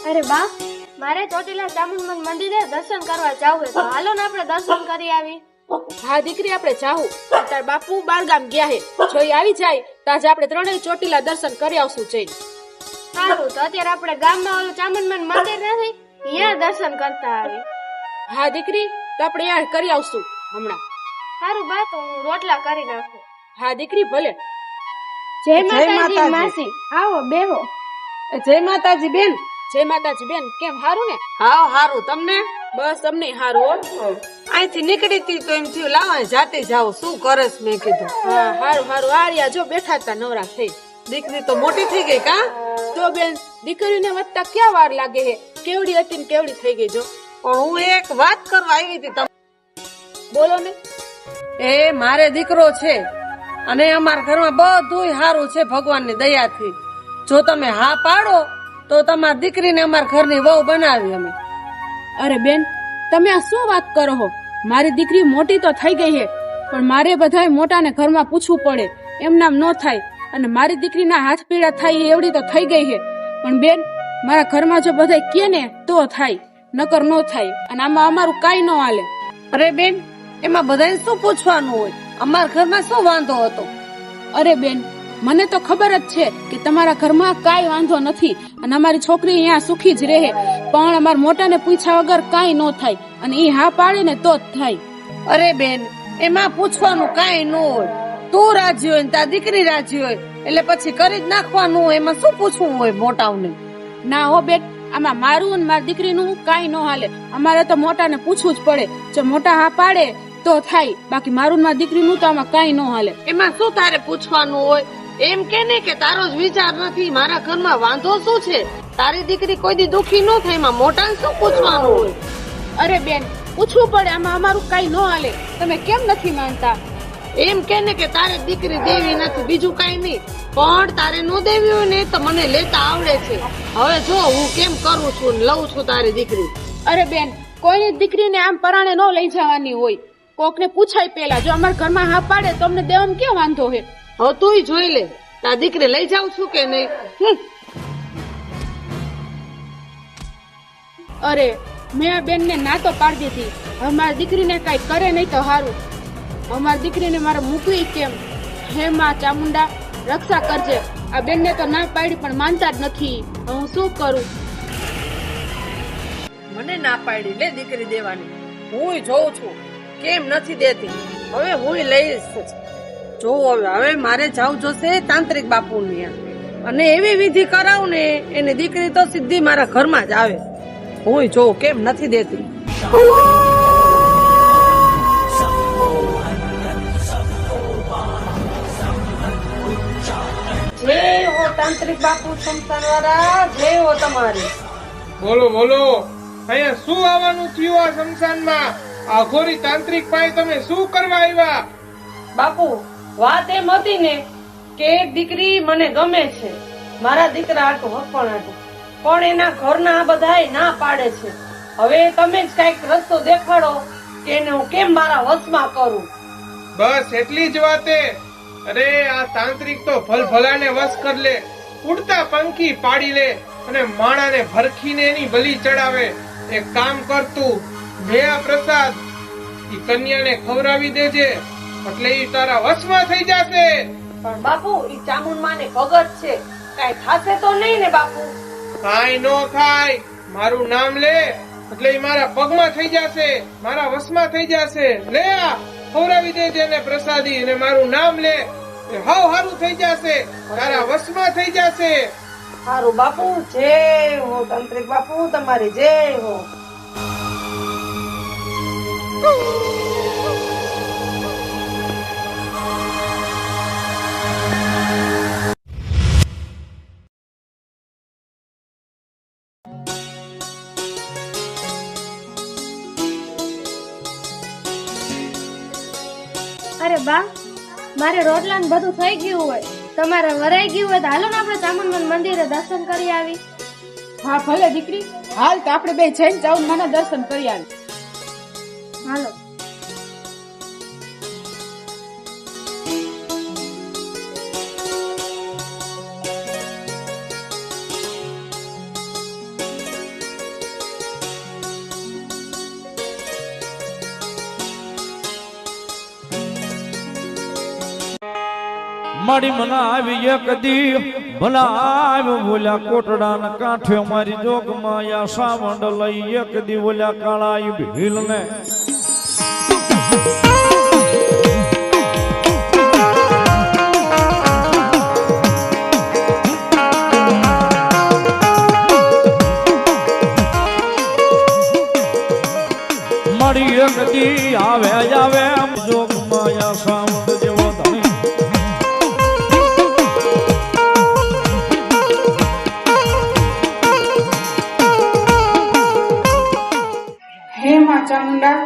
અરે બા, મારે ચોટીલા ચામુંડમાં મંદિરે દર્શન કરવા જાવું છે, હાલો ને આપણે દર્શન કરી આવી. હા દીકરી, આપણે જાહું. તાર બાપુ બારગામ ગયા હે, જો ઈ આવી જાય તો આજે આપણે ત્રણેય ચોટીલા દર્શન કરી આવશું જઈને. સારું, તો અત્યારે આપણે ગામમાં ઓલું ચામુંડમાં મંદિર નથી, અહીંયા દર્શન કરતા આવી. હા દીકરી, તો આપણે અહીંયા કરી આવશું હમણાં. સારું બા, તો હું રોટલા કરી નાખું. હા દીકરી, ભલે. જય માતાજી માસી, આવો બેહો. જય માતાજી બેન. જય માતાજી બેન, કેમ હારું ને? હાવ હારું. તમને? બસ અમને હારું. અહીંથી નીકળી તી તો એમ થયું લાવા જાતે જાવ, શું કરસ મેં કીધું. હા હારું હારું. આર્યા જો બેઠા હતા નવરા થઈ. દીકરી તો મોટી થઈ ગઈ કા? તો બેન, દીકરીને વધતા ક્યાં વાર લાગે હે, કેવડી હતી ને કેવડી થઈ ગઈ જો. પણ હું એક વાત કરવા આવી હતી. બોલો ને. એ મારે દીકરો છે અને અમારા ઘરમાં બધું સારું છે ભગવાનની દયાથી. જો તમે હા પાડો તો તમારી દીકરીને અમારા ઘરની વહુ બનાવી અમે. અરે બેન, તમે આ શું વાત કરો હો? મારી દીકરી મોટી તો થઈ ગઈ હે, પણ મારે બધાય મોટાને ઘરમાં પૂછવું પડે, એમ નામ ન થાય. અને મારી દીકરીના હાથ પીડા થાય એવડી તો થઈ ગઈ હે. પણ બેન, મારા ઘરમાં જો બધાય કે ને તો થાય, નકર ન થાય. અને આમાં અમારું કાઈ ન હાલે. અરે બેન, એમાં બધાને શું પૂછવાનું હોય? અમારા ઘરમાં શું વાંધો હતો? અરે બેન, મને તો ખબર જ છે કે તમારા ઘરમાં કાઈ વાંધો નથી અને અમારી છોકરી અહીંયા સુખી જ રહે. પણ અમારા મોટાને પૂછ્યા વગર કાઈ ન થાય, અને એ હા પાડે ને તો જ થાય. અરે બેન, એમાં પૂછવાનું કાઈ ન હોય. તું રાજી હોય ને તારી દીકરી રાજી હોય એટલે પછી કરી જ નાખવાનું હોય. એમાં શું પૂછવું હોય મોટાઓને? ના હો બેન, આમાં મારું અને મારી દીકરીનું કાઈ ન હાલે. અમારે તો મોટાને પૂછવું જ પડે. જો મોટા હા પાડે તો થાય, બાકી મારું મારી દીકરીનું તો આમાં કાઈ ન હાલે. એમાં શું તારે પૂછવાનું હોય? એમ કે ને કે તારો જ વિચાર નથી, મારા ઘરમાં વાંધો શું છે? તારી દીકરી કોઈ દી દુખી ન થાય, એમાં મોટાને શું પૂછવાનું હોય? અરે બેન, પૂછવું પડે, આમાં અમારું કાઈ ન હાલે. તમે કેમ નથી માનતા? એમ કે ને કે તારે દીકરી દેવી નથી, બીજું કઈ નહીં. પણ તારે નો દેવી હોય ને તો મને લેતા આવડે છે. હવે જો હું કેમ કરું છું ને લઉં છું તારી દીકરી. અરે બેન, કોઈની દીકરીને આમ પરાણે ન લઈ જવાની હોય. કોકને પૂછાય પેલા. જો અમારા ઘરમાં હા પાડે તો અમને દેવામાં ક્યાં વાંધો હે? હવે તું જોઈ લે, તારી દીકરી લઈ જાઉં છું કે નહીં. અરે, મેં આ બેન ને ના તો પાડી દીધી. હવે મારી દીકરીને કઈ કરે નહીં તો સારું. અમારી દીકરીને મારે મૂકવી કેમ? હે માં ચામુંડા, રક્ષા કરજે. આ બેન ને તો ના પાડી પણ માનતા જ નથી. હું શું કરું? મને ના પાડી લે દીકરી દેવાની. હું જોઉં છું કેમ નથી દેતી. હવે હું લઈશ. જો હવે મારે જાવું જોશે તાંત્રિક બાપુ અને એવી વિધિ કરાવું ને એની દીકરી તો સીધી મારા ઘરમાં જ આવે. હું જોઉં કેમ નથી દેતી. જય હો તાંત્રિક બાપુ સંસ્થાન વાળા, જય હો તમારી. બોલો બોલો, અહીંયા શું આવવાનું થયું આ શમશાનમાં? આ ઘોરી તાંત્રિક પાસે તમે શું કરવા આવ્યા? બાપુ, વાત એમ હતી ને કે એક દીકરી મને ગમે છે, મારા દીકરા હાટું હપણ હાટું, પણ એના ઘરના બધાય ના પાડે છે. હવે તમે જ કઈક રસ્તો દેખાડો કે એને હું કેમ મારા વશમાં કરું. બસ એટલી જ વાતે. અરે આ તાંત્રિક તો ભલભલાને વશ કર લે, ઉડતા પંખી પાડી લે અને માણાને ભરખીને એની બલી ચડાવે. એક કામ કરતું, મેં આ પ્રસાદ ઈ કન્યાને ખવડાવી દેજે, એટલે ઈ તારા વશમાં થઈ જશે. પણ બાપુ, ઈ ચામુંડમાં ને ભગત છે, કઈ થાશે તો નહીં ને બાપુ? કાઈ નો થાય. મારું નામ લે એટલે ઈ મારા પગમાં થઈ જશે, મારા વશમાં થઈ જશે. લે આ ખવડાવી દેજે ને પ્રસાદી, અને મારું નામ લે, હાવ હારું થઈ જશે, તારા વશમાં થઈ જશે. સારું બાપુ, જય હો તાંત્રિક બાપુ તમારી, જય હો. અરે બા, મારે રોટલા ને બધું થઈ ગયું હોય, તમારે વરાઈ ગયું હોય તો હાલો ને આપણે ચામુંડ મંદિરે દર્શન કરી આવી. હા ભલે દીકરી, હાલ તો આપણે બે જઈને ચામુંડાના દર્શન કરી આવી. હાલો. મારી મના આવી એક દી ભલા આવ્યો બોલ્યા કોટડા ના કાંઠે મારી જોગ માયા સાવંડ લઈ એક દી બોલ્યા કાળા ભીલ ને મારી એક દી આવે આવે જોગ માયા સાવંડ જેવો ધણી હે માં ચામુંડા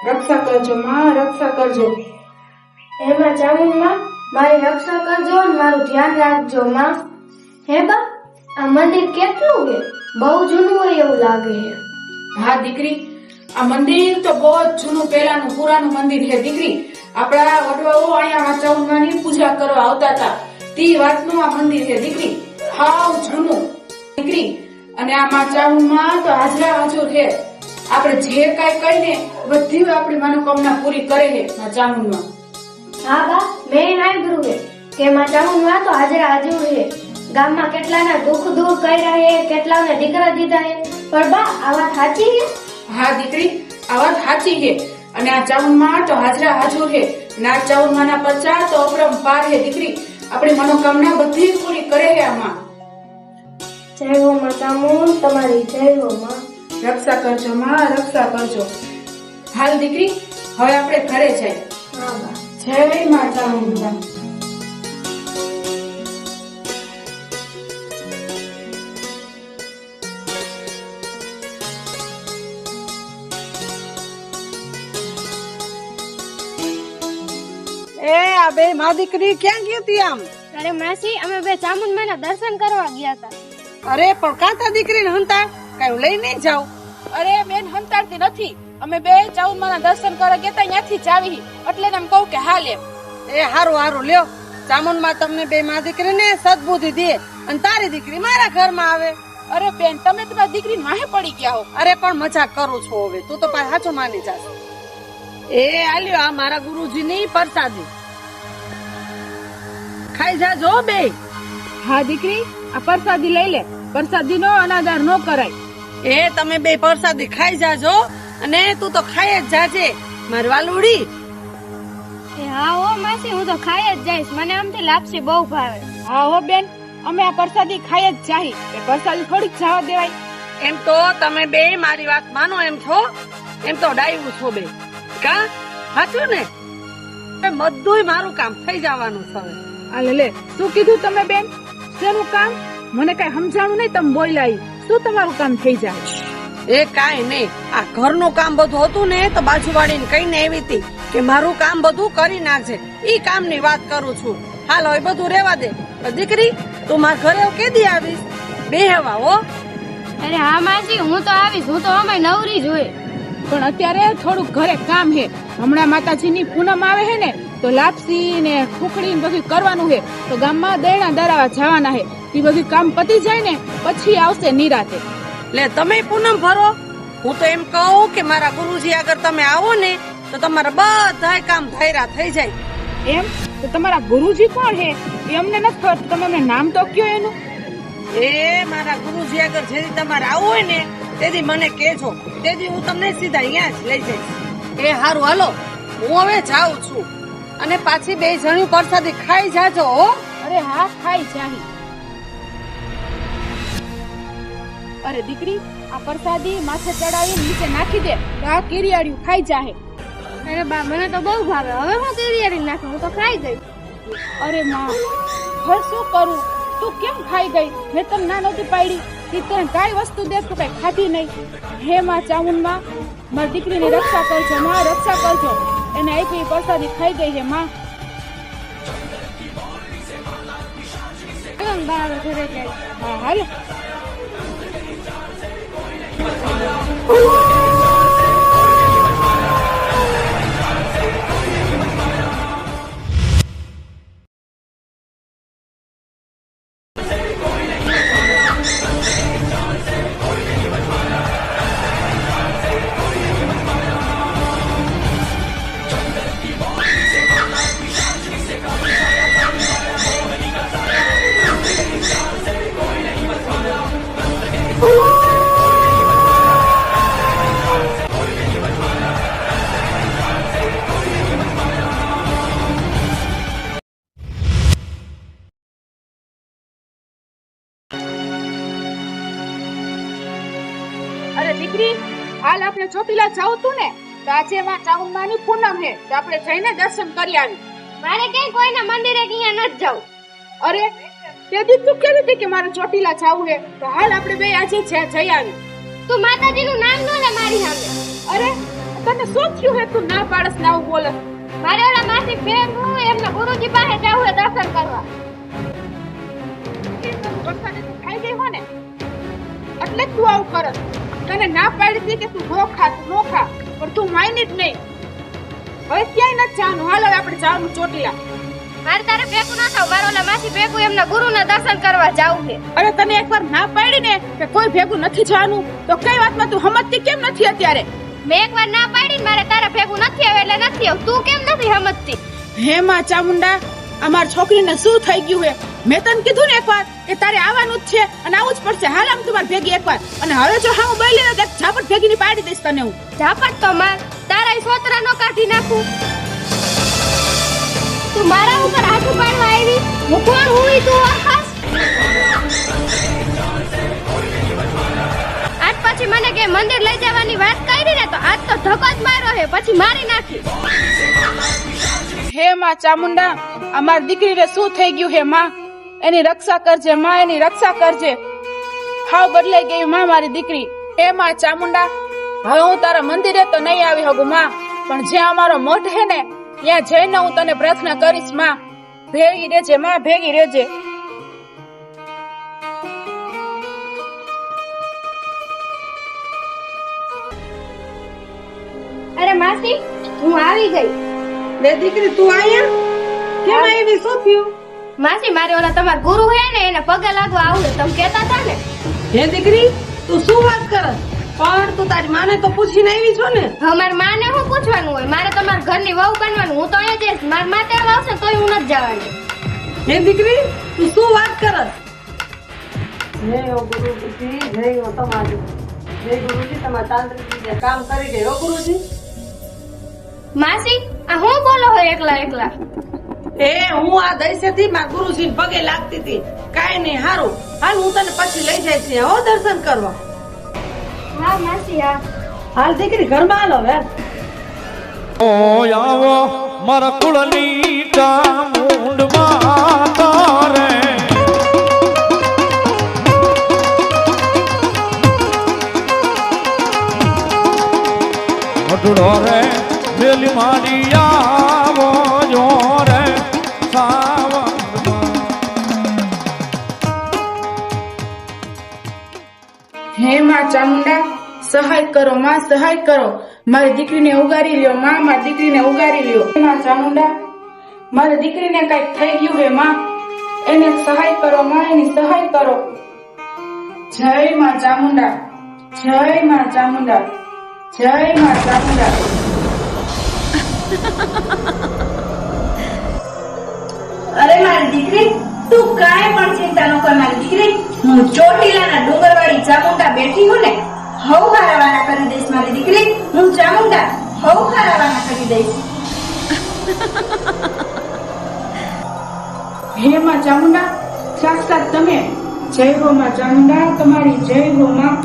રક્ષા કરજો માં રક્ષા કરજો. એમાં ચામુંડમાં મારી રક્ષા કરજો અને મારું ધ્યાન રાખજો માં. હે બા, આ મંદિર કેટલું છે? બહુ જૂનું હોય એવું લાગે છે. હા દીકરી, આ મંદિર તો બહુ જ જૂનું પહેલાનું પુરાનું મંદિર છે દીકરી. આપણા વડવાઓ અહીંયા ચામુંડાની પૂજા કરવા આવતા હતા તે વાતનું આ મંદિર છે દીકરી. હાવ જૂનું દીકરી. અને આ માં ચામુંડમાં તો હાજરા હાજર છે. આપણે જે કાંઈ કહીને બધી આપણી મનોકામના પૂરી કરે છે માં ચામુંડમાં. હા બા, મેં સાંભળ્યું છે કે માં ચામુંડમાં તો હાજરા હાજર છે. ગામમાં કેટલાના દુઃખ દૂર કર્યા છે, કેટલાને દીકરા દીધા છે. પણ બા, આ વાત સાચી છે? હા દીકરી, આ વાત સાચી છે. અને આ ચામુંડમાં તો હાજરા હાજર છે. અને આ ચામુંડમાંના પરચા તો અપરંપાર છે દીકરી. આપણી મનોકામના બધી પૂરી કરે છે આમાં. જય હો માં ચામુંડ, તમારી જય હો માં. રક્ષા કરજો માં, રક્ષા કરજો. હાલ દીકરી, હવે આપણે ઘરે જઈએ. હા બા. જય માં ચામુંડા. એ આ બે માં દીકરી ક્યાં ગઈ હતી આમ? અરે માસી, અમે બે ચામુંડમાના દર્શન કરવા ગયા હતા. અરે પણ કાંતા દીકરીને હંતા કઈ લઈ નહીં જાવ? અરે બેન, હંતાડતી નથી. અમે બે ચામુંડમાના દર્શન કરવા ગયા તા, ત્યાંથી જ આવી એટલે એમ કહું કે હાલ એમ. એ હારું હારું લ્યો, ચામુંડમાં તમને બે માં દીકરીને સદબુદ્ધિ દે અને તારી દીકરી મારા ઘરમાં આવે. અરે બેન, તમે તમારી દીકરી માહે પડી ગયા હો. અરે પણ મજાક કરું છું હવે, તું તો પાછો સાચો માની જાસ. એ આલ્યો આ મારા ગુરુજીની પ્રસાદી ખાઈ જાજો બે. હા દીકરી, આ પ્રસાદી લઈ લે. પ્રસાદી નો અનાદાર નો કરાય. એ તમે બે પ્રસાદી ખાઈ જાજો અને તું તો ખાઈ જ જાજે મારી વાલુડી. એ હા હો માસી, હું તો ખાઈ જ જઈશ. મને આમથી લાપસી બહુ ભાવે. હા હો બેન, અમે આ પ્રસાદી ખાઈ જ જાહી. એ પ્રસાદી થોડીક જવા દેવાય? એમ તો તમે બે મારી વાત માનો એમ છો, એમ તો ડાયું છો બે. કા સાચું ને? બધુંય મારું કામ થઈ જવાનું છે. આ લે, શું કીધું તમે બેન? શેનું કામ? મને કઈ સમજાણું નહીં. તમે બોલ્યા શું તમારું કામ થઈ જાય? એ કાંઈ નહીં, આ ઘરનું કામ બધું હતું ને તો બાજુવાળીને કહીને આવી હતી કે મારું કામ બધું કરી નાખજે. ઈ કામની વાત કરું છું. હાલ હવે બધું રેવા દે. દીકરી, તું મારા ઘરે કેદી આવીશ? બેહવા હો. અરે હા માસી, હું તો આવીશ. હું તો અમે નવરી જ હોય. પણ અત્યારે થોડુંક ઘરે કામ છે. હમણાં માતાજીની પૂનમ આવે છે ને, તો લાપસી ને ખુખડી બધું કરવાનું છે. તો ગામમાં દૈણા દરાવા જવાના છે. એ બધું કામ પતી જાય ને પછી આવશે નિરાતે. લે તમે પૂનમ ભરો. હું તો એમ કહું કે મારા ગુરુજી આગળ તમે આવો ને તો તમારા બધા કામ ધાયરા થઈ જાય. એમ? તો તમારા ગુરુજી કોણ છે એ અમને નથી ખબર. તમે અમને નામ તો કયો એનું. એ મારા ગુરુજી આગળ જેથી તમારે આવવું હોય ને તેથી મને કહેજો. તેથી હું તમને સીધા અહીંયા જ લઈ જઈશ. એ હારું હાલો, હું હવે જાઉં છું અને પાછી બે જણ્યું પ્રસાદી ખાઈ જાજો હો. અરે હા, ખાઈ જાહી. અરે દીકરી, આ પ્રસાદી માથે ચડાવી નીચે નાખી દે. આ કેરિયાળિયું ખાઈ જાહે. અરે બા, મને તો બહુ ભાવે. હવે હું કેરી નાખું, હું તો ખાઈ ગઈ. અરે માં, હવે શું કરું? તું કેમ ખાઈ ગઈ? મેં તને ના નહોતી પાડી કે તને કાંઈ વસ્તુ દે તું કઈ ખાધી નહીં. હે માં ચામુંડમાં, મારી દીકરીની રક્ષા કરજો માં, રક્ષા કરજો. એને આપી પ્રસાદી ખાઈ ગઈ છે માં. બા, હવે ઘરે જઈએ. હા હાલ. અરે દીકરી, હાલ આપણે ચોટીલા જાવું તું ને, તો આજે માં ચામુંડાની પૂનમ હે, તો આપણે જઈને દર્શન કરી આવી. મારે ક્યાંય કોઈના મંદિરે કે અહીંયા નથી જવું. અરે તે દી તું કેવી હતી કે મારે ચોટીલા જાવું હે, તો હાલ આપણે બે આજે જઈ આવી. તું માતાજીનું નામ નો લે મારી સામે. અરે તને શું થયું હે, તું ના પાડસ ના આવું બોલે? મારે ઓલા માસી બેન હું એમના ગુરુજી પાસે જાવું હે દર્શન કરવા. ખાઈ ગઈ હો ને એટલે તું આવું કરસ. તને ના પાડી હતી કે તું નો ખા, પણ તું માની જ નહીં. હવે ક્યાંય નથી જવાનું, હાલ હવે આપણે જવાનું ચોટીલા. મારે તારે ભેગું ના થાવ, મારે ઓલા માસી ભેગું એમના ગુરુના દર્શન કરવા જાવું છે. અરે તને એકવાર ના પાડી ને કે કોઈ ભેગું નથી જવાનું, તો કઈ વાતમાં તું સમજતી કેમ નથી અત્યારે? મેં એકવાર ના પાડી ને મારે તારા ભેગું નથી આવે એટલે નથી આવ. તું કેમ નથી સમજતી? હે માં ચામુંડા, અમાર છોકરીને શું થઈ ગયું હે? મેં તને કીધું ને એકવાર કે તારે આવવાનું જ છે અને આવું જ પડશે. હાલ આમ તમાર ભેગી એકવાર, અને હવે જો હા હું બોલી ને ઝાપટ ભેગીની પાડી દઈશ તને હું. ઝાપટ તો માર, તારા સોતરા નો કાઢી નાખું. તું મારા ઉપર હાથ ઉપાડવા આવી? હું કોણ હું તું ઓળખાસ? આજ પછી મને કે મંદિર લઈ જવાની વાત કરી ને તો આજ તો ધક્કો જ માર્યો હે, પછી મારી નાખી. હે માં ચામુંડા, અમાર દીકરીને શું થઈ ગયું હે માં? એની રક્ષા કરજે માં, એની રક્ષા કરજે. હાવ બદલાઈ ગઈ માં મારી દીકરી. હે માં ચામુંડા, હવે હું તારા મંદિરે તો નહીં આવી શકું માં, પણ જ્યાં અમારો મઠ હે ને ત્યાં જઈને હું તને પ્રાર્થના કરીશ માં. ભેગી રહેજે માં, ભેગી રહેજે. અરે માસી, હું આવી ગઈ. લે દીકરી, તું અહીંયા કેમ આવી? શું થયું? માસી, મારે ઓલા તમારા ગુરુ હે ને એને પગે લાગવા આવું છે. તમે કહેતા હતા ને. હે દીકરી, તું શું વાત કરસ? પણ તું તારી માને તો પૂછીને આવી છો ને? હવે મારી માને શું પૂછવાનું હોય? મારે તમારા ઘરની વહુ બનવાનું. હું તો અહીંયા જઈશ. મારી માં તેડવા આવશે તોય હું નથી જવાની. હે દીકરી, તું શું વાત કરસ? જય હો ગુરુજી, જય હો તમારી. જય ગુરુજી, તમારા તાંત્રિક કામ કરી ગઈ હો ગુરુજી. માસી, આ હું બોલો હોય એકલા એકલા? એ હું આ દૈસેથી મારા ગુરુજી પગે લાગતી હતી. કાઈ નહીં, હારું. હાલ હું તને પછી લઈ જાય છે હો દર્શન કરવા. હા માસી, હા. હાલ દીકરી ઘરમાં હાલો હવે. ઓ આવો મારા કુળની ચામુંડમાં તારે અટડો રે વેલી મારી આવો જો રે સાવનમાં. હે માં ચામુંડા, સહાય કરો માં, સહાય કરો. મારી દીકરીને ઉગારી લ્યો માં, મારી દીકરીને ઉગારી લ્યો. હે માં ચામુંડા, મારી દીકરીને કઈક થઈ ગયું હે માં, એને સહાય કરો માં, એની સહાય કરો. જય માં ચામુંડા, જય માં ચામુંડા, જય માં ચામુંડા. અરે મારી દીકરી, તું કાંઈ પણ ચિંતા ન કર મારી દીકરી. હું ચોટીલાના ડુંગરવાળી ચામુંડા બેઠી હું ને, હવ હારાવાના કરી દઈશ મારી દીકરી. હું ચામુંડા હવ હારાવાના કરી દઈશ. હે માં ચામુંડા, સાક્ષાત તમે. જય હો માં ચામુંડા, તમારી જય હો માં.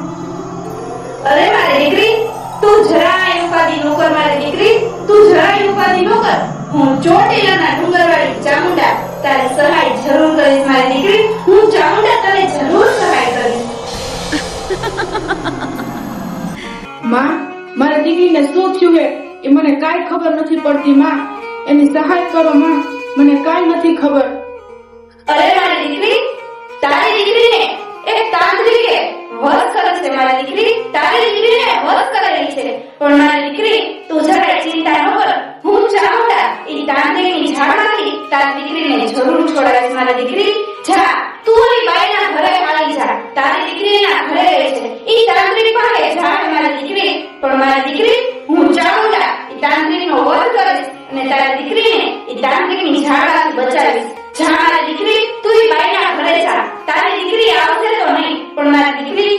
અરે મારી દીકરી, તું જરાય ઉપાધિ ન કર મારી દીકરી, તું જરાય ઉપાધિ ન કર. હું ચોટીલાના ડુંગરવાળી ચામુંડા તારે સહાય જરૂર કરીશ મારી દીકરી. હું ચામુંડા તને જરૂર સહાય કરીશ. માં, મારી દીકરીને શું થયું હે એ મને કાંઈ ખબર નથી પડતી માં. એની સહાય કરો માં, મને કાંઈ નથી ખબર. અરે મારી દીકરી, તારી દીકરીને એક તાંત્રિકે વશ કરે છે મારી દીકરી. તારી દીકરીને વશ કરેલી છે. પણ મારી દીકરી, તું જરાય ચિંતા ન કર. હું ચામુંડા ઈ તાંત્રિકની ઝાડમાંથી તારી દીકરીને જરૂર છોડાવીશ મારી દીકરી. જા, તું ઓલી બાઈના ઘરે આવી જા. તારી દીકરીના ઘરે રહે છે ઈ તાંત્રિક પાસે જા મારી દીકરી. પણ મારી દીકરી, હું ચામુંડા ઈ તાંત્રિકનો વધ કરીશ અને તારી દીકરીને ઈ તાંત્રિકની ઝાડમાંથી બચાવીશ. જા મારી દીકરી, તું ઈ બાઈના ઘરે જા. તારી દીકરી આવશે તો નહીં, પણ મારી દીકરી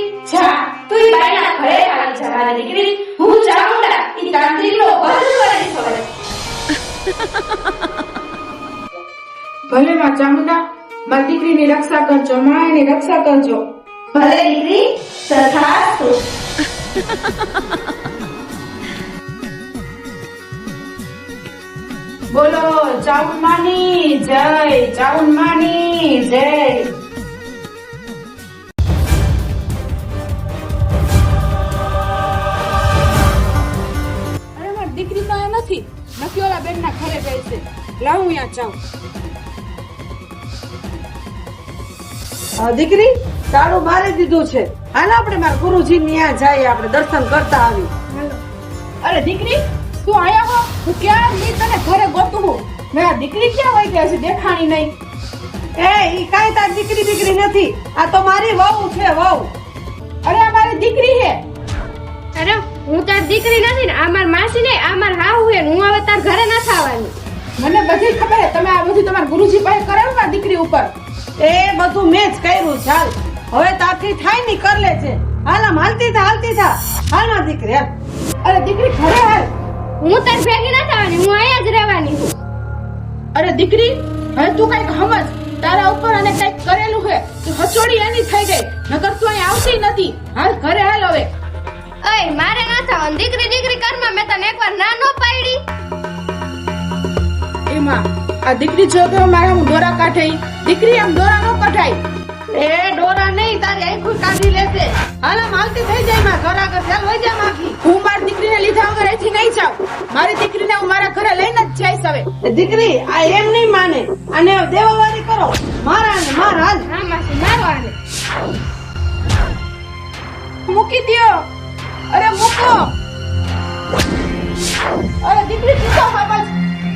ચામુંડા મારી દીકરીની રક્ષા કરજો, માં એની રક્ષા કરજો. ભલે દીકરી, તથાસ્તુ. બોલો ચામુંડાની જય, ચામુંડાની જય. અરે મારી દીકરી તો અહીંયા નથી, નક્કી ઓલા બેન ના ઘરે ગઈ છે. લાવું અહીંયા જાઉં. દીકરી તાળું મારી દીધું છે, હાલ આપણે મારા ગુરુજી ત્યાં જઈએ, આપણે દર્શન કરતા આવી. અરે દીકરી તું આયા હો, હું ક્યાં ની તને ઘરે ગોતું હું. મેં દીકરી ક્યાં વહી ગઈ છે, દેખાણી નહીં. એ ઈ કાંઈ તારી દીકરી નથી, આ તો મારી વહુ છે, વહુ. અરે આ મારી દીકરી છે. અરે હું તાર દીકરી નથી ને, આ માર માસી ને, આ માર હાહુ હે ને, હું હવે તાર ઘરે નથી આવવાની. મને બધી ખબર છે, તમે આ બધું તમારા ગુરુજી પાસે કરાવો મારી દીકરી ઉપર. એ બધું મેં જ કર્યું. ચાલ હવે તારથી થાય ની કર લે છે. હાલ આમ હાલતી થા હાલ માં દીકરી હાલ. અરે દીકરી ઘરે હાલ. હું તાર ભેગી નથી આવવાની, હું અહીંયા જ રહેવાની છું. અરે દીકરી હવે તું કઈક સમજ, તારા ઉપર અને કઈક કરેલું છે, તું હચોડી એની થઈ ગઈ, નકર તું અહીં આવતી નથી. હાલ ઘરે હાલ હવે. અય મારે ના થવાનું, દીકરી કરમાં મેં તને એકવાર ના નો પાડી. એમાં આ દીકરી જો તો મારા હું દોરા કાઢે, દીકરી આમ દોરા નો કઢાય. એ ડોરા નહીં, તારી આંખું કાઢી લેશે. હાલ આમ હાલતી થઈ જાય માં ઘર આગળ. ચાલ વઈ જા માખી. હું મારી દીકરીને લીધા વગર અહીંથી નહીં જાઉં. મારી દીકરીને હું મારા ઘરે લઈને જ જઈશ હવે. દીકરી આ એમ નહીં માને, અને દેવાવાળી કરો. મારા ને માર હાલ. હા માસી મારો આને. મૂકી દ્યો. અરે મૂકો. અરે દીકરી તું તો સમજ.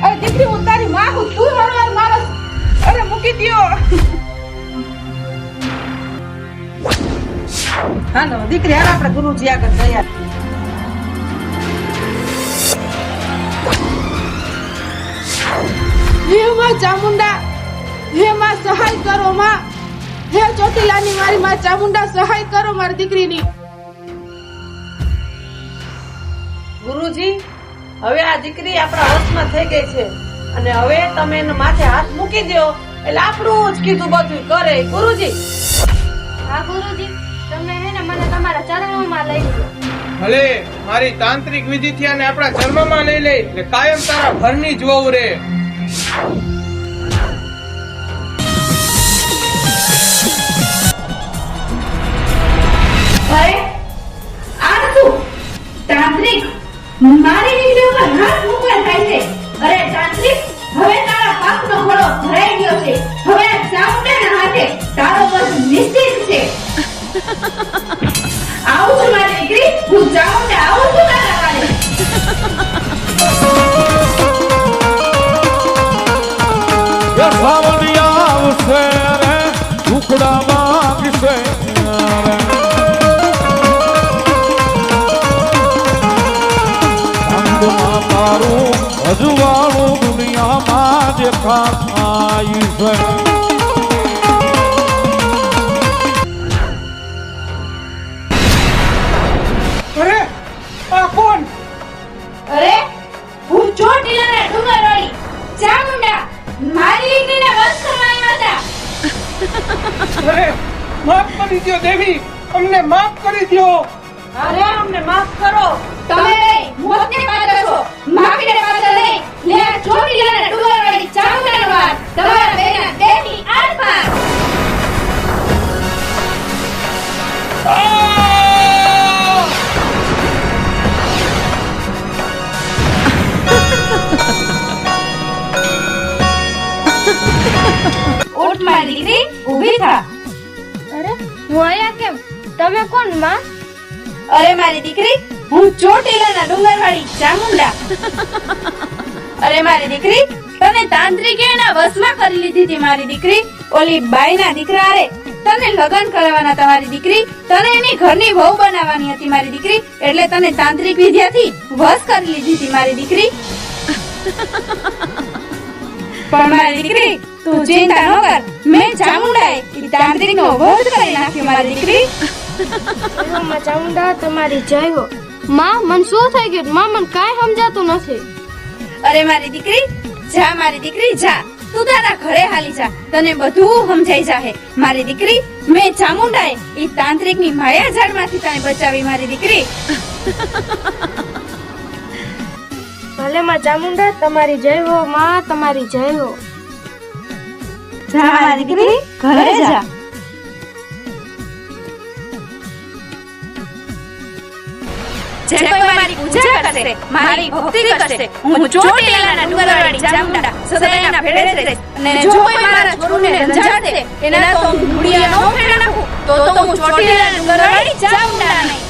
અરે દીકરી હું તારી માં હું, તું મારો મારસ. અરે મૂકી દ્યો. હાલો દીકરી હાલ આપણે ગુરુજી આગળ જઈએ. હે માં ચામુંડા, હે માં સહાય કરો માં. હે ચોટીલાની મારી માં ચામુંડા સહાય કરો મારી દીકરીની. ગુરુજી હવે આ દીકરી આપણા વશમાં થઈ ગઈ છે, અને હવે તમે એના માથે હાથ મૂકી દો એટલે આપણું જ કીધું બધું કરે. ગુરુજી હા ગુરુજી, તમે હે ને મને તમારા ચરણોમાં લઈ લો. ભલે મારી તાંત્રિક વિધિથી આને આપણા ધર્મમાં લઈ લે, એટલે કાયમ તારા ઘરની જ વહુ રે. અરે આ શું તાંત્રિક મારી દીકરી ઉપર હાથ મૂકવા થાય છે. અરે તાંત્રિક, હવે તારા પાપનો ઘોડો ભરાઈ ગયો છે. હવે આ ચામુંડાના હાથે તારો વધ નિશ્ચિત છે. આવું છું મારી દીકરી, હું ચામુંડા આવું છું તારા વાળે. એ સાવલિયા આવશે રે ટુકડા માંગશે રે. અંગમાં તારું અજવાળું દુનિયામાં દેખાય છે. અરે આ કોણ? અરે હું ચોટીલાના ડુંગરવાળી ચામુંડા મારી દીકરીને વશ કરવા આવ્યા હતા. અરે માફ કરી દ્યો દેવી, અમને માફ કરી દ્યો. અરે અમને માફ કરો. તમે નહીં, મોતને પાત્ર છો. માફીને પાત્ર નહીં. લે આ ચોટીલાના ડુંગરવાળી ચામુંડાનો વાર તમારા બેના દેહની આરપાર. ઉઠ મારી દીકરી, ઊભી થા. અરે હું અહીંયા કેમ? તમે કોણ માં? અરે મારી દીકરી, હું ચોટીલાના ડુંગરવાળી ચામુંડા. અરે મારી દીકરી, તને તાંત્રિકે એના વશમાં કરી લીધી હતી મારી દીકરી. ઓલી બાઈના દીકરા હારે તને લગ્ન કરાવવાના હતા મારી દીકરી. તને એની ઘરની વહુ બનાવવાની હતી મારી દીકરી, એટલે તને તાંત્રિક વિદ્યાથી વશ કરી લીધી હતી મારી દીકરી. પણ મારી દીકરી તું ચિંતા ન કર, મેં ચામુંડાએ ઈ તાંત્રિકનો વધ કરી નાખ્યો મારી દીકરી. માં ચામુંડા તમારી જય હો. માં મન શું થઈ ગયું? માં મને કાંઈ સમજાતું નથી. અરે મારી દીકરી જા, મારી દીકરી જા, તું તારા ઘરે હાલી જા, તને બધું સમજાઈ જાહે. મારી દીકરી, મેં ચામુંડાએ ઈ તાંત્રિકની માયાજાળમાંથી તને બચાવી મારી દીકરી. ભલે માં ચામુંડા, તમારી જય હો માં, તમારી જય હો. જા મારી દીકરી, ઘરે જા. જે કોઈ મારી પૂજા કરશે, મારી ભક્તિ કરશે, હું ચોટીલાના ડુંગરવાળી ચામુંડા સદાયના ભેળે જ રહીશ. અને જો કોઈ મારા છોરુને રંજાડે, એના તો હું ધૂળિયા નો ફેરવી નાખું, તો હું ચોટીલાના ડુંગરવાળી ચામુંડા નહીં.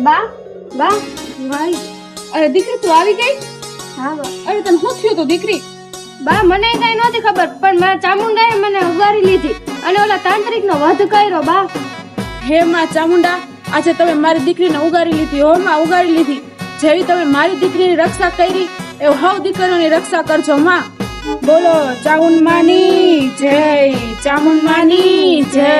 બા બા ભાઈ. અરે દીકરી તું આવી ગઈ? હા બા. અરે તને શું થયું તું દીકરી? બા મને કઈ નહોતી ખબર, પણ મારા ચામુંડાએ મને ઉગારી લીધી અને ઓલા તાંત્રિકનો વધ કર્યો. બા હે માં ચામુંડા, આજે તમે મારી દીકરીને ઉગારી લીધી. હો માં, ઉગારી લીધી. જેવી તમે મારી દીકરીની રક્ષા કરી, એવું હવ દીકરીઓની રક્ષા કરજો માં. બોલો ચામુંડ માની જય, ચામુંડ માની જય.